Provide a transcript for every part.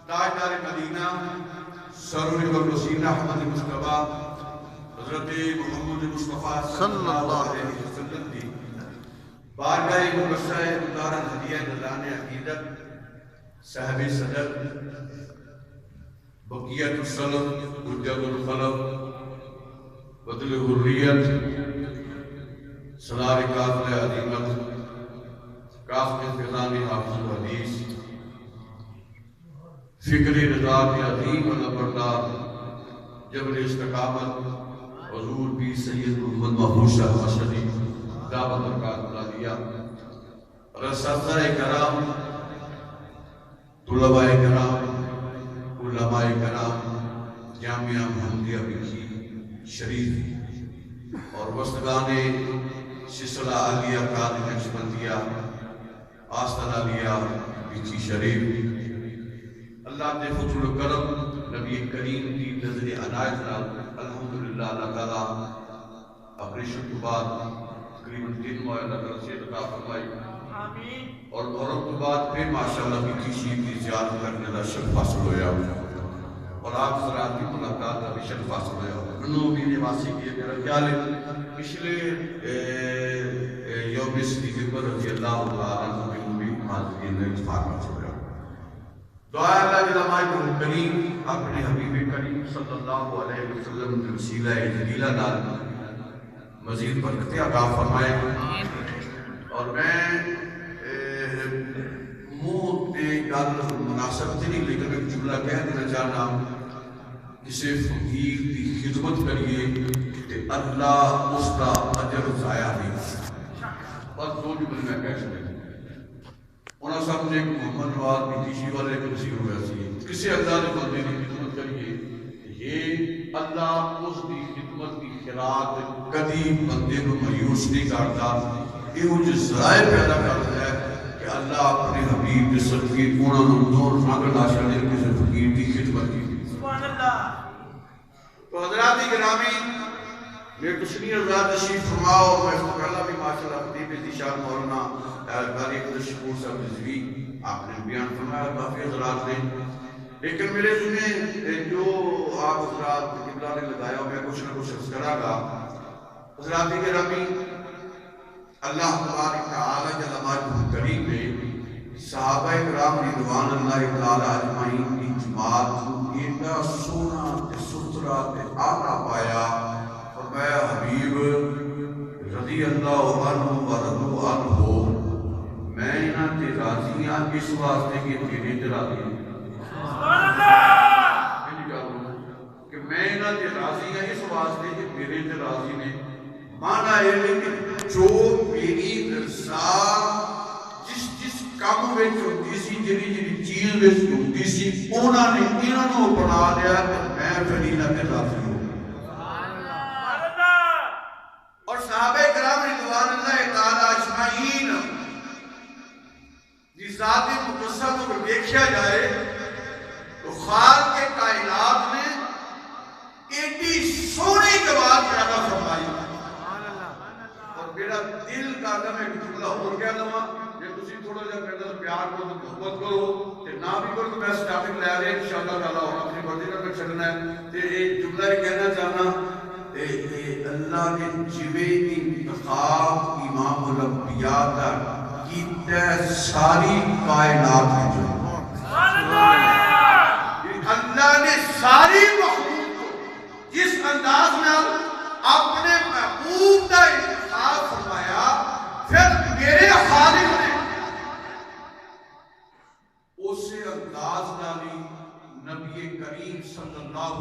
تاجدار مدینہ سرور الوسیلہ احمد مصطفیٰ حضرت محمد مصطفیٰ صلی اللہ علیہ وسلم دی بارگاہ مقدسہ مدارہ ہدیہ نذران عقیدت صاحب صدر بقیت السلم حجت الخلق بدل حریت سلار قافل عظیمت قاسم فضانی حافظ الحدیث فکری رضا کے عظیم علمبردار جبل استقامت حضور بھی سید محمد محمود شاہ مشہدی دعوت برکات العالیہ اساتذہ کرام طلباء کرام علماء کرام جامعہ محمدیہ بکی شریف اور وسطگان سلسلہ عالیہ قادم نقشبندیہ آستان عالیہ بکی شریف اللہ نے فضل و کرم نبی کریم کی نظر عنایت نال الحمدللہ اللہ تعالیٰ اپریشن کے بعد تقریباً 3 ماہ اللہ تعالیٰ سے عطا فرمائی اور محرم کے بعد پھر ماشاءاللہ بھی کسی کی زیارت کرنے کا شرف حاصل ہویا اور آپ حضرات کی ملاقات کا بھی شرف حاصل ہویا انہوں بھی نواسی کی میرا خیال ہے پچھلے یوم دسمبر رضی اللہ عنہ میں بھی حاضرین نے اتفاق حاصل ہویا دعا اللہ جل مجدہ کریم اپنے حبیب کریم صلی اللہ علیہ وسلم کے وسیلہ جلیلہ نال مزید برکتیں عطا فرمائے اور میں منہ پہ گل مناسب تھی نہیں لیکن ایک جملہ کہہ دینا چاہنا کسی فقیر کی خدمت کریے کہ اللہ اس کا اجر ضائع نہیں بس 2 جملے میں کہہ سکتے انہوں سامنے ایک محمد نواز بیتیشی والے کو نصیب ہویا سی کسی اللہ نے بندے کی خدمت کریے یہ اللہ اس کی خدمت کی خیرات کدی بندے کو مایوس نہیں کرتا یہ وہ جو ذرائع پیدا کرتا ہے کہ اللہ اپنے حبیب کے صدقے انہوں نے دور رنگ لاشا نے کسی فقیر کی خدمت کی سبحان اللہ تو حضرات گرامی میں کچھ نہیں حضرات تشریف فرماؤ میں اس کو پہلا بھی ماشاءاللہ خطیب انتشار مولانا قاری قدر شکور صاحب رضوی آپ نے بیان فرمایا کافی حضرات نے لیکن میرے سنے جو آپ حضرات قبلہ نے لگایا میں کچھ نہ کچھ عرض کرا گا حضرات گرامی اللہ تبارک تعالی جل مجدہ کریم نے صحابہ کرام رضوان اللہ تعالی اجمعین کی جماعت کو اتنا سونا تے ستھرا تے اعلیٰ پایا فرمایا حبیب رضی اللہ عنہ ورضوا عنہ میں انہاں تے راضی ہاں اس واسطے کہ تیرے تے راضی ہیں سبحان اللہ کہ میں انہاں تے راضی ہاں اس واسطے کہ تیرے تے راضی نے مانا ہے کہ جو میری رضا جس کام وچ ہوندی سی جڑی چیز وچ ہوندی سی انہاں نے انہاں نوں بنا لیا تے میں پھر انہاں تے راضی ہوں سبحان اللہ اور صحابہ کرام رضوان اللہ تعالی اجمعین جس ذات مقدسہ کو دیکھا جائے تو خالق کے کائنات میں ایڈی سونی جواب پیدا فرمائی اور میرا دل کا دم ایک جملہ اور کہہ دوں کہ تسی تھوڑا جا میرے سے پیار کرو تو محبت کرو تے نہ بھی کرو تو میں سٹارٹنگ لے رہے انشاءاللہ تعالی اور اپنی مرضی کا میں چلنا ہے تے ایک جملہ یہ کہنا چاہنا اللہ نے جوے انتخاب امام الانبیاء تک ساری کائنات ہے جو اللہ نے ساری مخلوق کو جس انداز میں اپنے محبوب کا انتخاب فرمایا پھر میرے خالق نے اسے انداز ڈالی نبی کریم صلی اللہ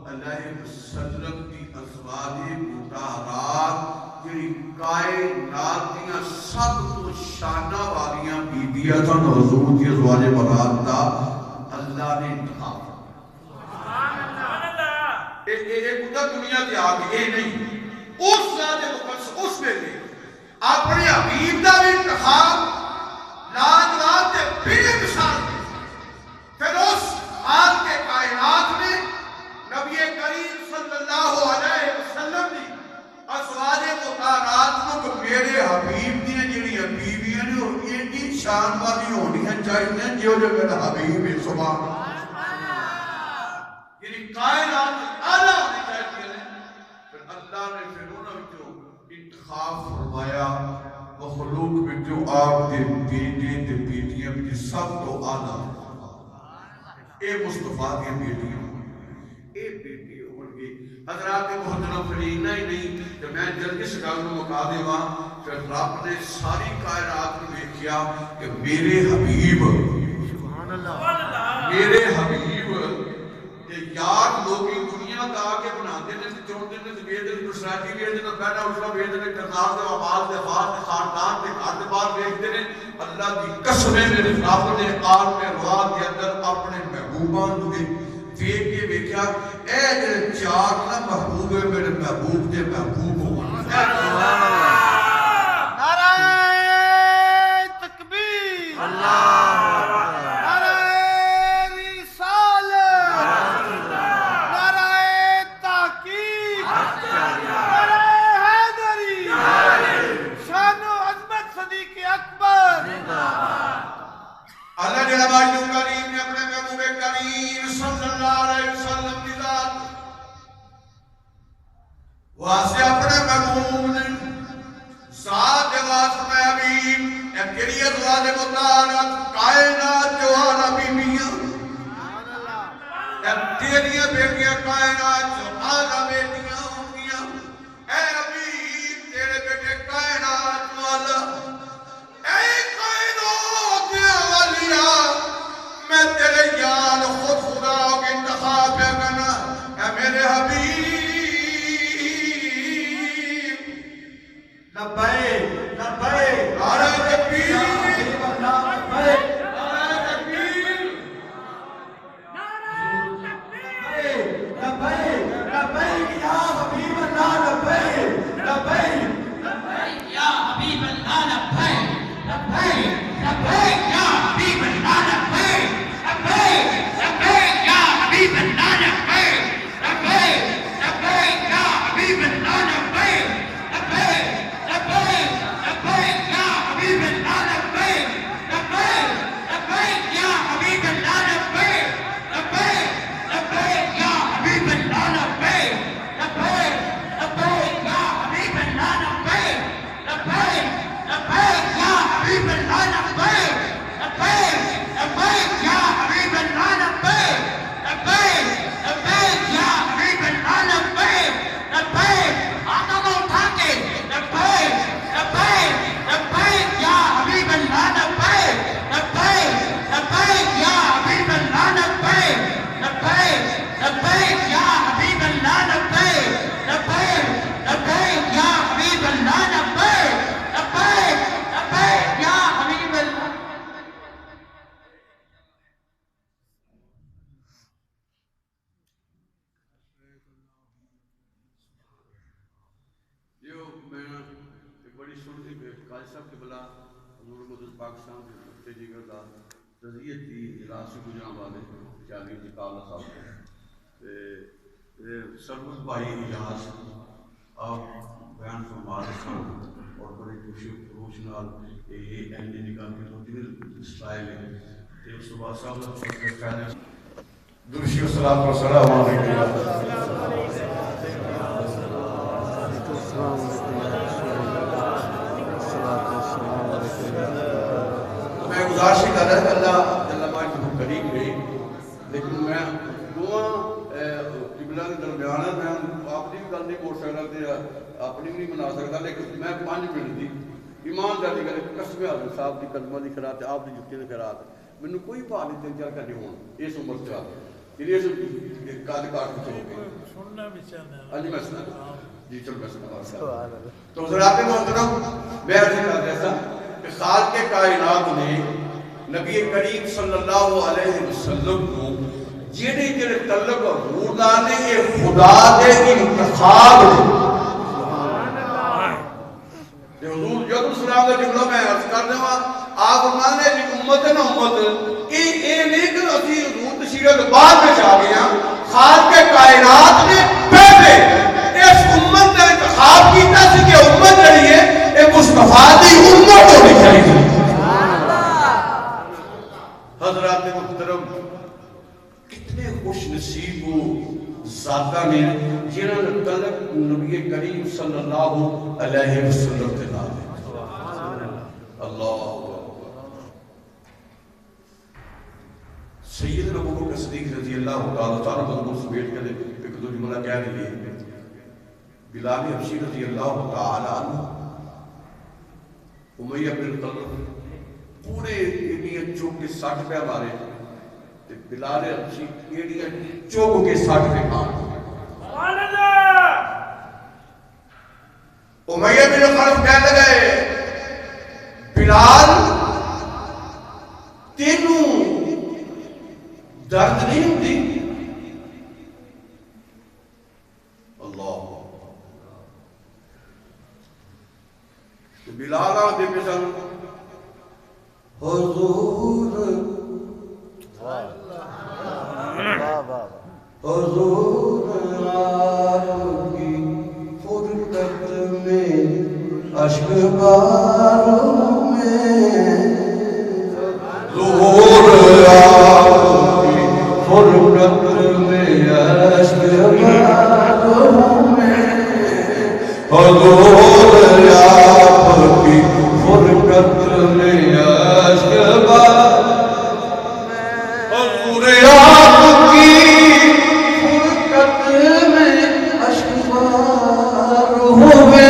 علیہ وسلم کی ازواج مطہرات جڑی کائنات دیاں سب تو شانہ والیاں بیبیاں تھا حضور کی ازواج مطہرات دا اللہ نے انتخاب سبحان اللہ ایک خدا دنیا کی آگے یہ نہیں اس ذات مقدس اس ویلے اپنے حبیب دا بھی انتخاب لاجواب تے بے مثال پھر اس حال کے کائنات میں نبی کریم صلی اللہ علیہ وسلم دی ازواج مطہرات کو میرے حبیب دی جڑی بیویاں نے اور ایڈی شان والی ہونی چاہیے جو میرا حبیب ہے سبحان یعنی کائنات اعلیٰ ہونی چاہیے پھر اللہ نے پھر انہوں جو انتخاب فرمایا مخلوق میں جو آپ دے بیٹے دے بیٹیاں بھی سب تو اعلیٰ اے مصطفیٰ دی بیٹیاں اے بیٹی عمر کی حضرات محترم فرینہ ہی نہیں کہ میں جلدی سے گل کو مکا دے وہاں کہ رب نے ساری کائنات میں دیکھیا کہ میرے حبیب میرے حبیب کہ یار لوگی دنیا دا آگے بناتے ہیں چونتے ہیں ویدے ہیں پرسراتی ویدے ہیں پہنا اٹھنا ویدے ہیں کردار دے وعبال دے خاص دے خاندان دے گھر دے بار ویدے ہیں اللہ دی قسمیں میرے رب نے آل میں رواد کے اندر اپنے محبوبان دے دیکھ کے بیکیا اے جنہیں چار نہ محبوب ہے میرے محبوب دے محبوب ہوں نعرہ تکبیر اللہ اللہ جل وعلا کریم نے اپنے محبوب کریم صلی اللہ علیہ وسلم کی ذات واسطے اپنے محبوب نے ذات واسطے میں حبیب اے تیری ازواج مطہرات کائنات جو اعلیٰ بیویاں اے تیری بیٹیاں کائنات جو اعلیٰ بیٹیاں ہوں گیاں اے حبیب تیرے بیٹے کائنات والا میں تیرے یاد خود خدا کے انتخاب ہے کرنا اے میرے حبیب لبیک لبیک نعرہ تکبیر نعرہ تکبیر لبیک لبیک یا حبیب اللہ لبیک لبیک لبیک یا حبیب اللہ لبیک لبیک لبیک یا حبیب اللہ لبیک لبیک لبیک یا حبیب اللہ لبیک لبیک لبیک یا حبیب اللہ لبیک لبیک لبیک لبیک یا حبیب اللہ لبیک لبیک لبیک یا حبیب اللہ لبیک لبیک لبیک یا حبیب اللہ لبیک لبیک لبیک یا حبیب اللہ لبیک لبیک لبیک یا حبیب اللہ لبیک لبیک لبیک یا حبیب اللہ لبیک لبیک لبیک یا حبیب اللہ لبیک لبیک ہاتھوں کو اٹھا کے لبیک لبیک لبیک یا حبیب اللہ لبیک لبیک لبیک یا حبیب اللہ لبیک لبیک لبیک یا حبیب اللہ لبیک لبیک لبیک یا حبیب اللہ لبیک لبیک لبیک یا حبیب اللہ یہ میں ایک بڑی سنتی پہ قائد صاحب کے بلا حضور مدد پاکستان کے مفتی جی گردہ رضیت دی اجلاس سے گجران والے چالی جی کالا صاحب سرمت بھائی اجاز آپ بیان فرما رہے ہیں اور بڑے خوشی روشنال یہ اہل نکال کے دو تین سٹائل ہے کہ اس صبح صاحب نے درشی و صلاة و سلام میں گزارش کر رہا ہے اللہ جل مائی کو قریب گئی لیکن میں دعا قبلہ کے درمیان میں اپنی بھی گل نہیں بول سکتا تھے اپنی بھی نہیں بنا سکتا لیکن میں 5 منٹ دی ایمانداری کر قسم اعظم صاحب دی قدمہ دی خیرات آپ دی جُتی دی خیرات میں نے کوئی بھا نہیں 3-4 گھنٹے ہون اس عمر سے یہ سب کاد کاٹ کے ہو گئے سننا بھی چاہنا ہے میں سنا جی چل میں سنا تو حضرات محترم میں عرض کر رہا تھا کہ خالق کائنات نے نبی کریم صلی اللہ علیہ وسلم کو جڑے تعلق حضور نے یہ خدا دے انتخاب امت ہے نا امت یہ نہیں کہ اسی حضور تشریف بعد میں آ گئے ہیں خالق کائنات نے پہلے اس امت کا انتخاب کیتا سی کہ امت جڑی ہے یہ مصطفیٰ دی امت ہونی چاہیے حضرات محترم کتنے خوش نصیب وہ ذاتہ نے جنہوں نے تلک نبی کریم صلی اللہ علیہ وسلم کے نام اللہ سید ابو بکر صدیق رضی اللہ تعالیٰ مضمون سے بیٹھ کر ایک دو جملہ کہہ رہی ہے بلال حبشی رضی اللہ تعالیٰ عنہ امیہ بن خلف پورے ایڈیا چوک کے 60 پہ ہمارے بلال حبشی ایڈیا چوک کے 60 پہ کام امیہ بن خلف کہنے لگے بلال تینوں درد نہیں ہوتی اللہ بلال آپ دے پسن حضور حضور آپ کی فرقت میں اشک باروں میں حضور آپ کی فرقت میں اشک باروں میں حضور آپ کی فرقت میں اشک باروں میں حضور آپ کی فرقت میں اشک باروں میں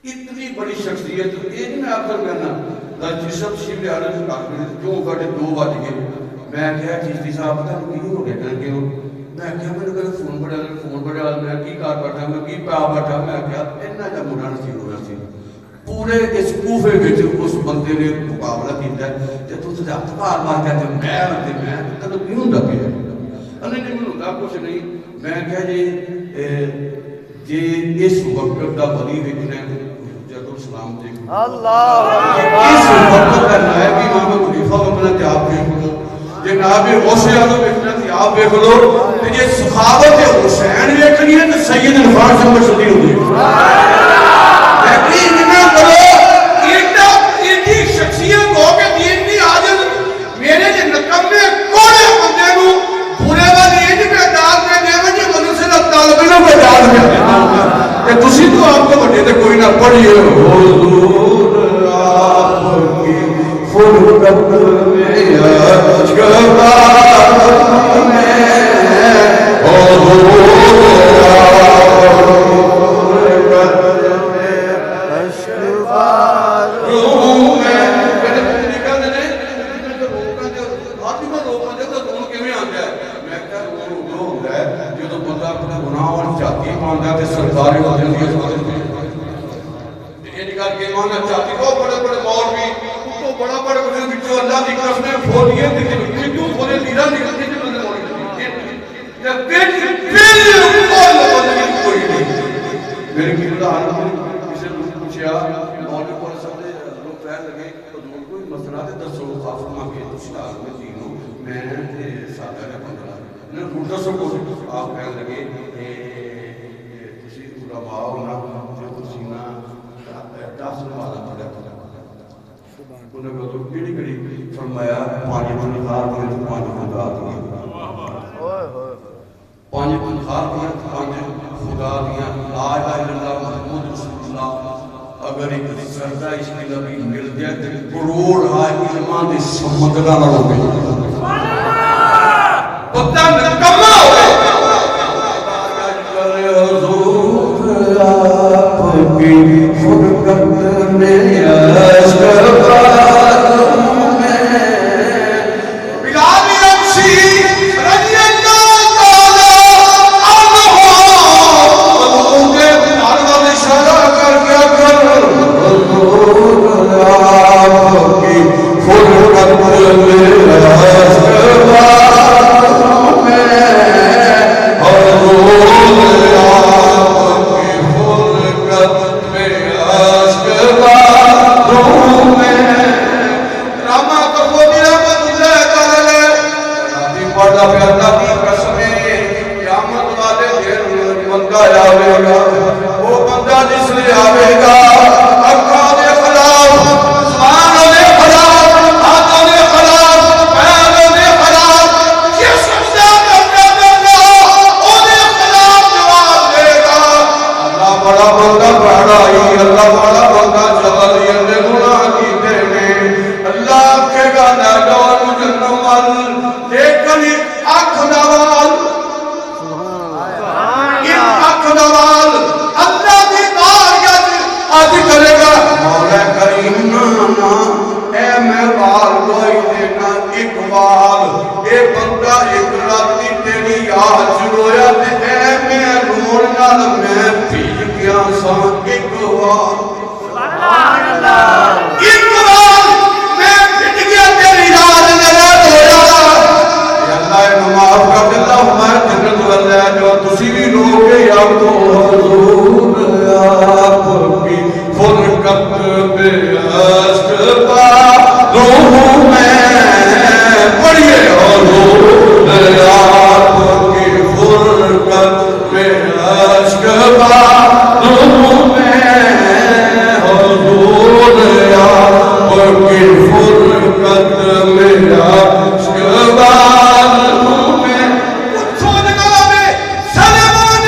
اتنی بڑی شخصیت ایک میں آپ سے کہنا جسم شیب عالم سے کافی کیوں گھٹے 2 بج گئے میں کہا چیزی صاحب پتہ نہیں ہو گیا کر کے میں کہا میں نے کہا فون پڑھا میں کی کار بیٹھا میں کی پا بیٹھا میں کہا اتنا جب مڈا نصیب ہوا سی پورے اس کوفے وچ اس بندے نے مقابلہ کیتا ہے تے تو تے ہاتھ مار کے میں کدو کیوں ہوندا پیا انہیں نہیں ہوندا کچھ نہیں میں کہا جی اس وقت دا ولی وچ اسلام دیکھ اللہ اس وقت کا نائب امام خلیفہ اپنا آپ دیکھ لو جناب غوث اعظم اپنا آپ دیکھ لو کہ یہ سخاوت حسین دیکھنی ہے تو سید عرفان سے مشہور ہوئی لیکن نہ کرو ایڈی شخصیت ہو کہ دین دی عاجز میرے جو نکمے کوڑے بندے نو برے والی ایڈی پہ داد میں دیو جی منو سے طالب علم پہ داد میں دینا کہ تسی تو آپ کو بڑے تھے کوئی نہ پڑھئے حضور آپ کی فرقت میں اشک باروں میں حضور آپ کی فرقت میں اشک باروں میں سرکاری مانا چاہتی وہ بڑے بڑے مولوی تو بڑا بڑے بڑے بچوں اللہ کی قسمیں کھولیے کیوں کھولے لیرا نکلتے جو بندے مولوی یا بالکل کوئی نہیں میرے کی حال کسی نے پوچھا مولوی کو سب لوگ کہنے لگے حضور کوئی مسئلہ تے دسو خاص مانگے اسلام میں دینوں میں سادہ کا بندہ نے روٹا سو کو آپ کہنے لگے تسی علماء ہونا جو تسی نا انہوں نے تو کیڑی کڑی فرمایا پانی تنخواہ میں پانی خدا دیا پانی تنخواہ میں پانی خدا دیا لا الہ الا اللہ محمد رسول اللہ اگر ایک سردہ اس کی نبی مل جائے تو کروڑ آئے علمان دے سمجھنا نہ ہو گئی بندہ نکمہ ہوئے گواہی دینا اقبال اے بندہ ایک راتی تیری یاد رویا تے اے میں رون نال میں پی گیا سا اقبال سبحان اللہ اقبال میں پھٹ گیا تیری یاد نال رویا اے اللہ معاف کر دے اللہ میں جنت والے جو تسی بھی روکے یا تو حضور آپ کی فرقت بے عشق با روح میں پڑھئے حضور آپ کی فرقت بے عشق با روح میں حضور آپ کی فرقت بے عشق با روح میں سوچ گا میں سلمان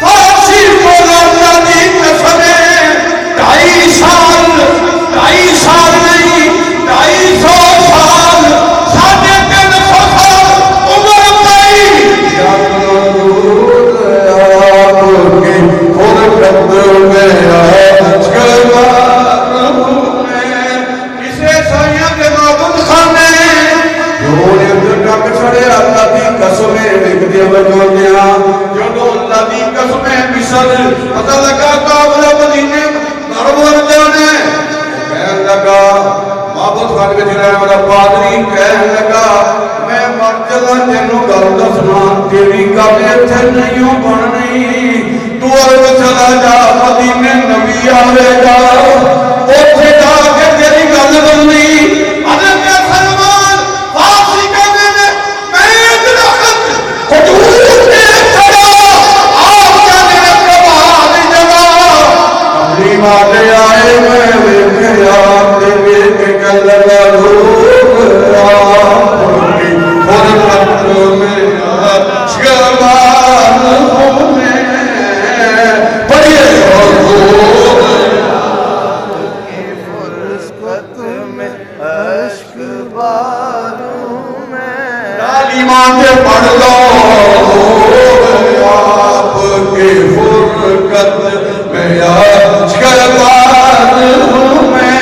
فارسی کو اللہ دی قسم ڈھائی سال نہیں 250 سال 350 سال عمر پائی آپ کی فرقت میں عشق کسے سائیاں کے معبود خانے جو نے ڈک چھڑے اللہ دی قسمیں لکھ دیا بجوندیا جو اللہ دی قسمیں مصر پتہ لگا کابلہ مدینے مرور جانے کہنے لگا معبود خان کے جنہیں والا پادری کہنے لگا میں مرجلہ جنہوں گل دسنا تیری گلے تھے نہیں بننی تو عرب چلا جا مدینے نبی آوے گا اوٹھے جا کے تیری گل بننی حضرت سلمان فارسی کہنے میں درخت حضور نے چڑھا آپ جانے کبھال جگہ کمری والے آئے میں ویکھیا تے ویکھ کے لگا روح آپ کی فرقت میں عشق بار میں پڑھئے حضور کی فرقت میں عشق باروں میں ایمان سے پڑھ لو آپ کی فرقت میں عشق باروں میں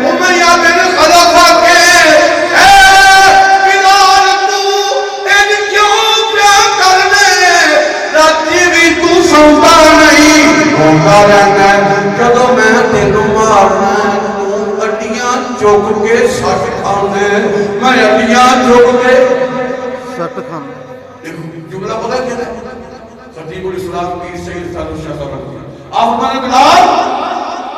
امیہ بن خلفہ کے اے بلال تو ان کیوں پیا کرنے راتی بھی تو سنتا نہیں ہوتا رہنا جدو میں تینوں مارنا تو اڈیاں چوک کے سٹ کھانے میں اڈیاں چوک کے سٹ کھانا جملہ پتہ کیا ہے خطیب الاسلام کی سید سالو شاہ صاحب آپ ہمارے بلال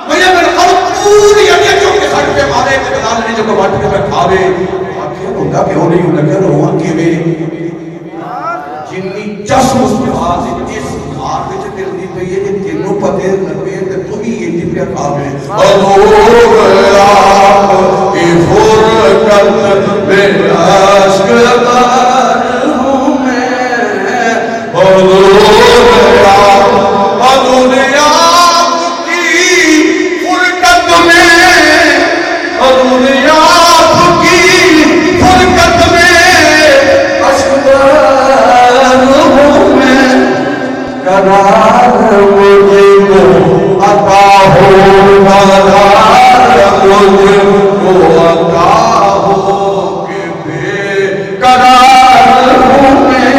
میں میرے خلق پوری اڈیاں چوک کے سٹ پہ مارے کہ بلال نے جو کو بات کے میں کھاوے آکھیں ہوتا کہ ہو نہیں ہوتا کہ روحاں کی میں جنی چشم اس کے ہاتھ سے جس مار وچ دل دی پئی ہے جے تینوں پتے لگے تے تو بھی یہ دی پیا کھاوے حضور آپ کی فرقت میں عشق باروں میں حضور آپ کی فرقت میں حضور آپ کی فرقت میں عشق باروں میں قرار مجھے کو عطا ہو قرار مجھے کو عطا ہو کہ بے قرار ہوں میں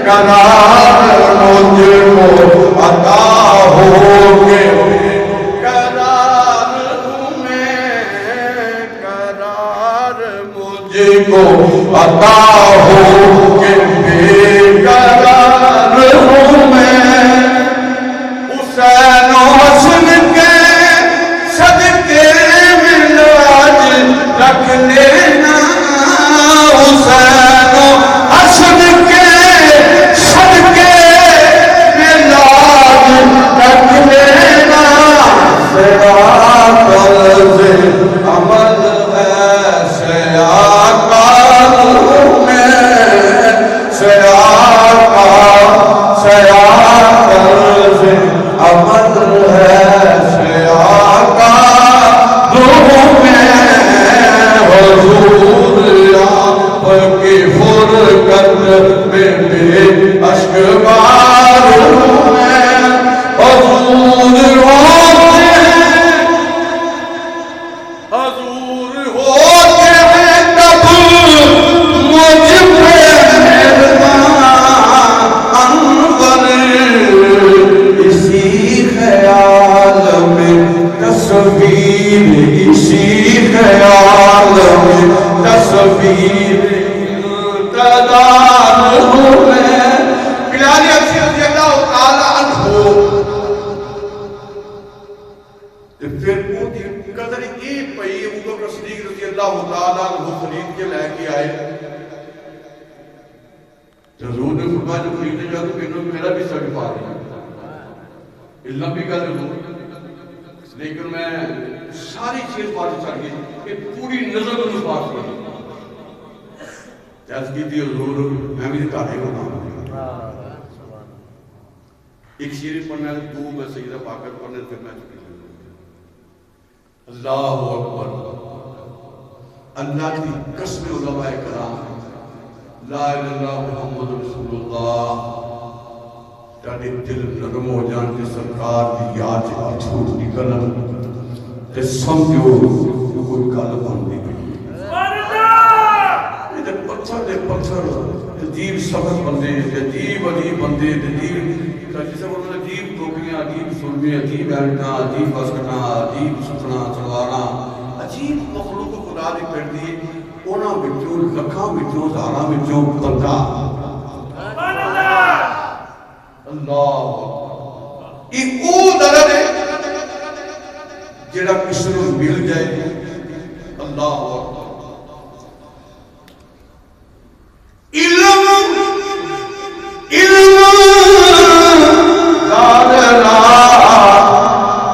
قرار مجھے کو عطا ہو کہ بے قرار ہوں میں قرار مجھے کو عطا ہو کہ بے قرار ہوں میں حسین و حسن کے صدقے میں لاج رکھ لینا حسین و حسن کے صدقے میں لاج رکھ لینا سیاقل سے عمل ہے سیاقل میں سیاقل سے عمل ہے سیاقل میں حضور آپ کی فرقت میں بے عشق باروں میں حضور ہوتے تصویر تدار ہوئے بلال اکثر رضی اللہ تعالیٰ عنہ پھر وہ قدر ایک پئی ابو بکر صدیق رضی اللہ تعالیٰ عنہ خرید کے لے کے آئے حضور نے فرمایا جو خریدنے جاؤ تو میرا بھی سرٹیفکیٹ ہے علم بھی کر لوں لیکن میں ساری چیز بات چاہیے کہ پوری نظر میں پاس کی جیسے کی تھی حضور میں بھی دکھانے کو نام ایک شیرین پڑھنا ہے تو میں سیدہ پاکر پڑھنے پھر میں چکی اللہ اکبر اللہ کی قسم علماء کرام لا الہ الا اللہ محمد رسول اللہ تاڑے دل نرم ہو جان کے سرکار دی یاد سے چھوٹ نکلن تے سمجھو کوئی گل بن دی سبحان اللہ یہ پتھر دے پتھر عجیب سبق بندے عجیب بندے عجیب جیسے وہ عجیب ٹوپیاں عجیب سرمے عجیب اینٹاں عجیب بسکٹاں عجیب سکھنا سلواراں عجیب مخلوق خدا دی کر دی اونا بچوں لکھاں بچوں ہزاراں بچوں بندہ سبحان اللہ اللہ ایک او درد ہے جڑا کسی کو مل جائے اللہ علم علم لا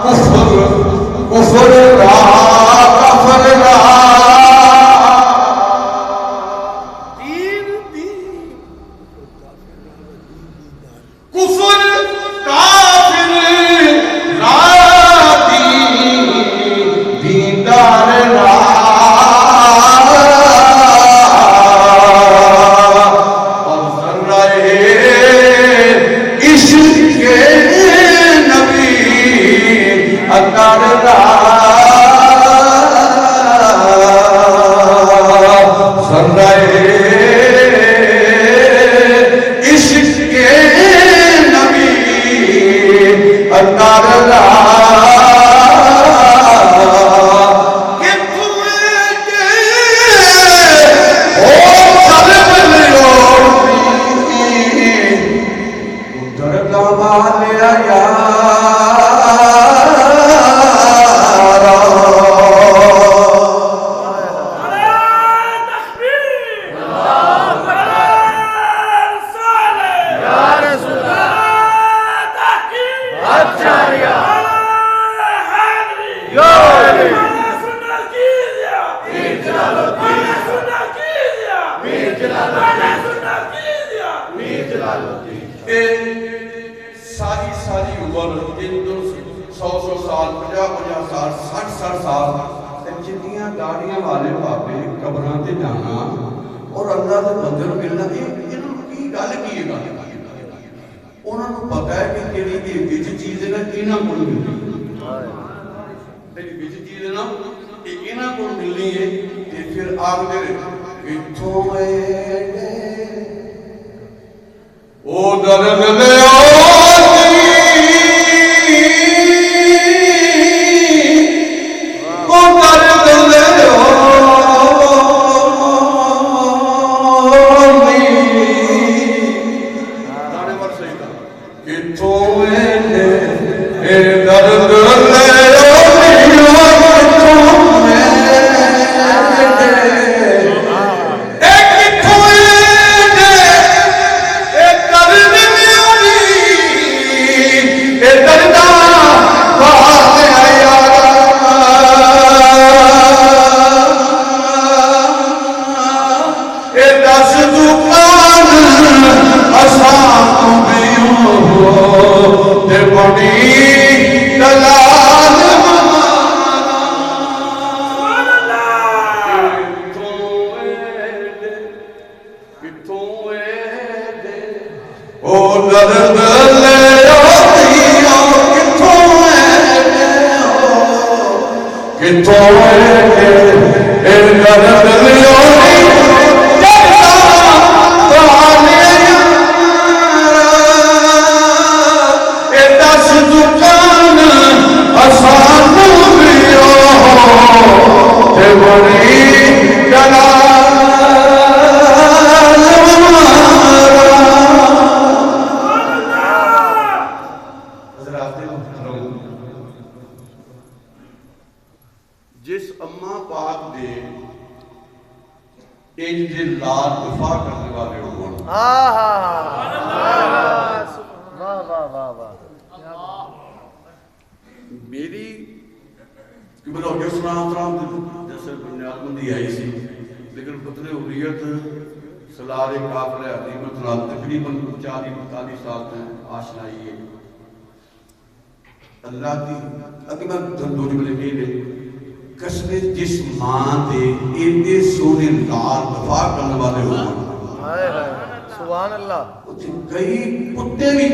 کفر کفر لا کفر لا دے انج دے لال وفا کرنے والے ہون واہ واہ واہ واہ میری قبلہ ہو گیا سلام جیسے بنیاد مندی آئی سی لیکن پتر حریت سلار قافلہ عظیمت نال تقریباً 40-45 سال میں آشنائی ہے اللہ کی اگر میں دو جملے میں لے قسم جس ماں دے اینے سونے لال وفا کرنے والے ہوں سبحان اللہ کئی کتے بھی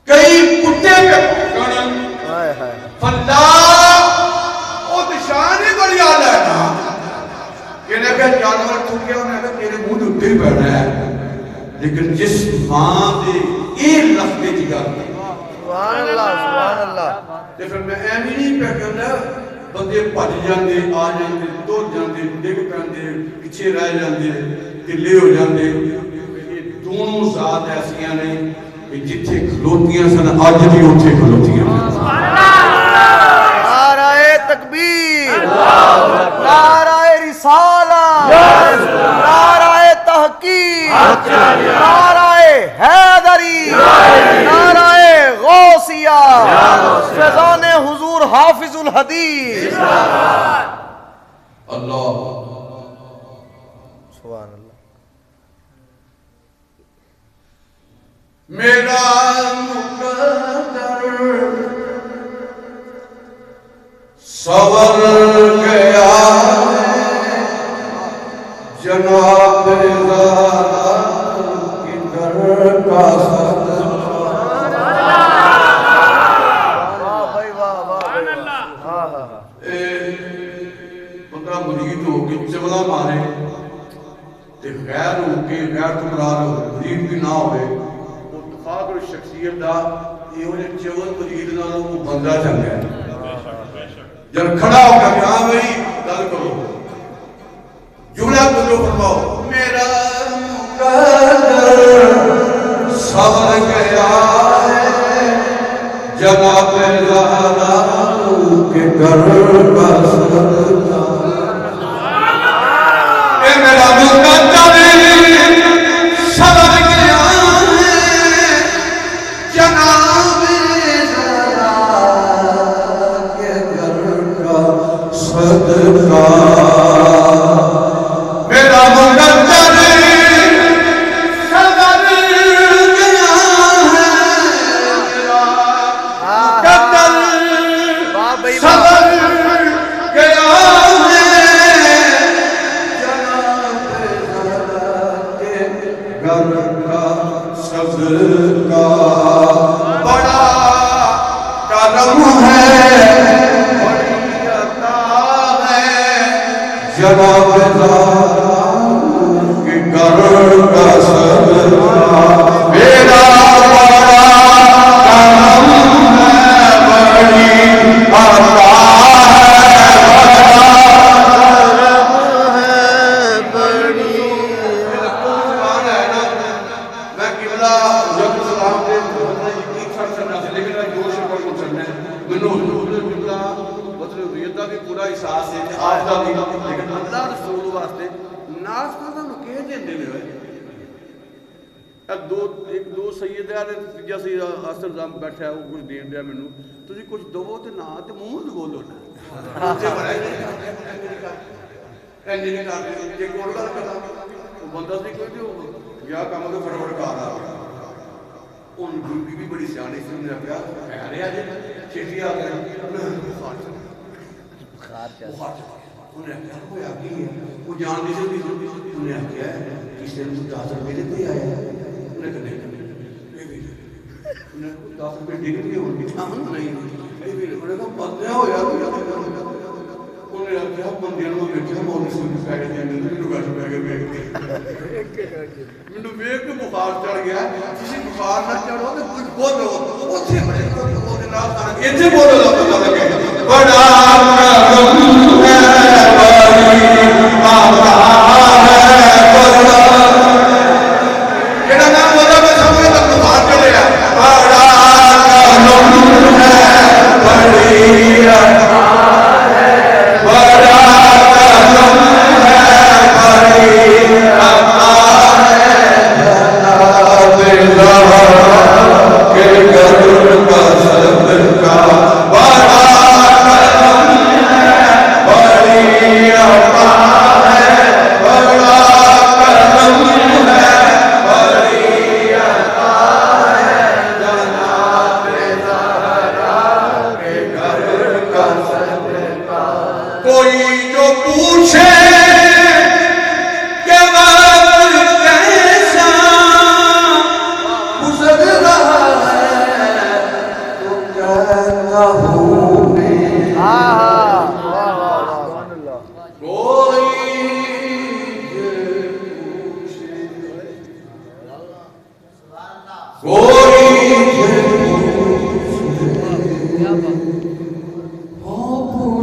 کئی کتے پہ پکڑن فلا وہ دشان ہی بڑی آلہ ہے نا کہ نے کہا جانور تھوکے انہیں کہا تیرے منہ دھتے ہی بیٹھا ہے لیکن جس ماں دے ایک لفظے جگہ سبحان اللہ سبحان اللہ تے پھر میں ایمی نہیں پہ کرنا بندے پھج جاندے آ جاندے دو جاندے ڈگ پیندے پیچھے رہ جاندے ٹلے ہو جاندے یہ دونوں ذات ایسیاں نے کہ جتھے کھلوتیاں سن آج بھی اتھے کھلوتیاں نعرہ تکبیر نعرہ رسالہ نعرہ تحقیق نعرہ حیدری نعرہ غوثیہ فیضان حضور حافظ الحدیث اللہ سبحان اللہ میرا مقدر سور گیا جناب زارا کی در کا بندہ مرید ہو کے چملا مارے تے غیر ہو کے غیر تمرار ہو مرید بھی نہ ہوئے وہ اتفاق اور شخصیت دا یہ ہونے چول مرید نہ ہو وہ بندہ جنگ ہے جب کھڑا ہو کر یہاں بھئی دل کرو جملہ بندو فرماؤ میرا مقدر صبر گیا ہے جناب زہرا کے گھر کا صدقہ اے میرا مقدر صبر گیا ہے جناب زہرا کے گھر کا صدقہ میرا مقدر صبر گیا ہے صبر گیا ہے جناب زہرا کے گھر کا صدقہ بڑا کرم ہے بڑی عطا ہے جناب زہرا کے گھر کا صدقہ میرا بڑا کرم ہے بڑی عطا دو سیدہ نے جیسے اثر زم بیٹھا ہے وہ کچھ دین دیا میں تجھے کچھ دو تے نہ تے منہ بولو نا بندہ سی کوئی یا کام تو فٹافٹ کار آ گیا ان بی بھی بڑی سیاਣੀ سی نے کہا کہہ رہا جی چھٹی آ گیا انہیں کہا کوئی آگئی ہے وہ جان دی سے انہیں کہا کس دن تو 10 روپے دیتے آیا ہے انہیں کہا نہیں انہیں 10 روپے ڈگ گئے ان کی تھا نہیں انہیں کہا بندہ ہو یا انہیں کہا بندیاں میں بیٹھے مولی سے پیکے دیا میں نے گھر پیکے میں نے ویک کے بخار چڑھ گیا کسی بخار نہ چڑھو تو کچھ بولو اتھے بڑے بولے نہ اتھے بولو پتہ لگے بڑا کرم ہے بڑی عطا ہے بڑا کیڑا نام بولا میں سمجھ تک بخار چڑھے بڑا کرم ہے بڑی عطا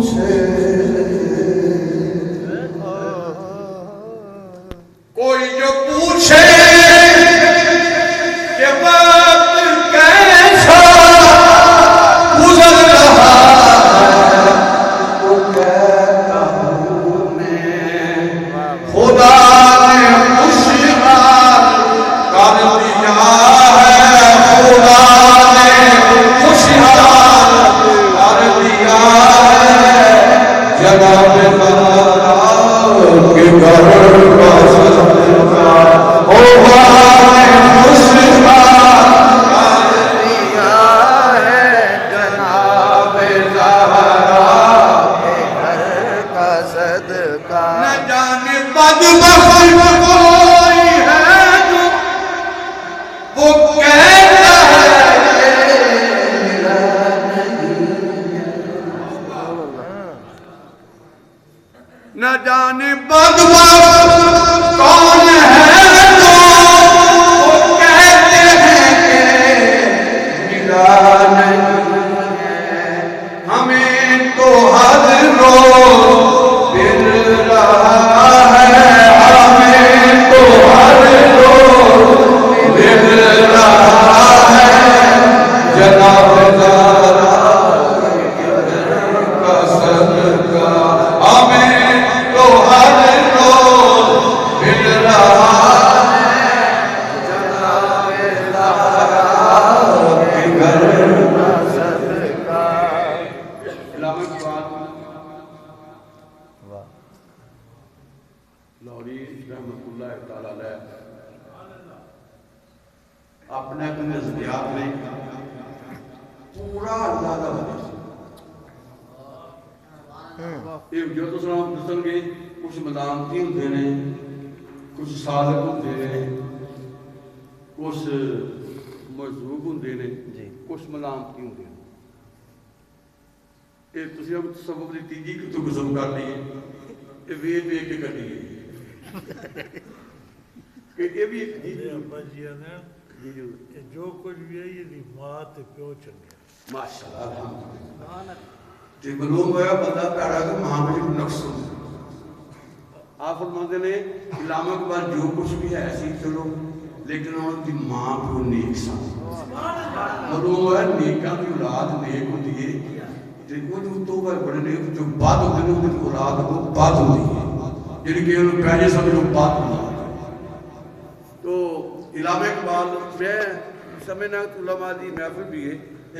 پوچھے کوئی جو پوچھے کہ وقت کیسا گزر رہا وہ کہتا ہوں میں خدا نے خوشحال کر دیا ہے خدا نے خوشحال کر دیا ہے جناب زہرا کے گھر کا صدقہ خدا نے خوشحال کر دیا ہے جناب زہرا کے گھر کا صدقہ نہ جانے بدبخت کوئی ہے جو وہ کہتا ہے نہ جانے بدبخت کون ہے تو وہ کہتے ہیں کہ ملا نہیں ہے ہمیں تو ہر روز مل رہا ہے ہمیں تو ہر روز مل رہا ہے جناب زہرا کا صدقہ ہمیں تو ہر روز مل رہا ہے جناب زہرا کے گھر کا صدقہ علامہ اقبال لاہوری رحمۃ اللہ تعالی علیہ اپنے نظریات میں پورا اللہ کا حدیث یہ جو تو سلام دسن گے کچھ مدامتی ہوتے ہیں کچھ صادق ہوتے ہیں کچھ مجذوب ہوتے ہیں کچھ مدامتی ہوتے ہیں یہ تسی اب سبب دی تیجی تو قسم کر لیے یہ ویٹ ویٹ کے کر لیے کہ یہ بھی ابا جی نے جو کچھ بھی ہے یہ ماں تے پیو چنگے ماشاءاللہ الحمدللہ جی معلوم ہوا بندہ پیڑا کہ ماں میں نقص ہوتا آپ فرماتے ہیں علامہ کے بعد جو کچھ بھی ہے ایسی چلو لیکن ان کی ماں بھی نیک سا معلوم ہوا نیکاں کی اولاد نیک ہوتی ہے وہ جو تو بڑے نیک جو بات ہوتے ہیں ان کی اولاد وہ بات ہوتی ہے یعنی کہ انہوں پہلے سمجھ لوگ بات ہوتی ہے تو علامہ اقبال میں سمجھنا علماء دی محفل بھی ہے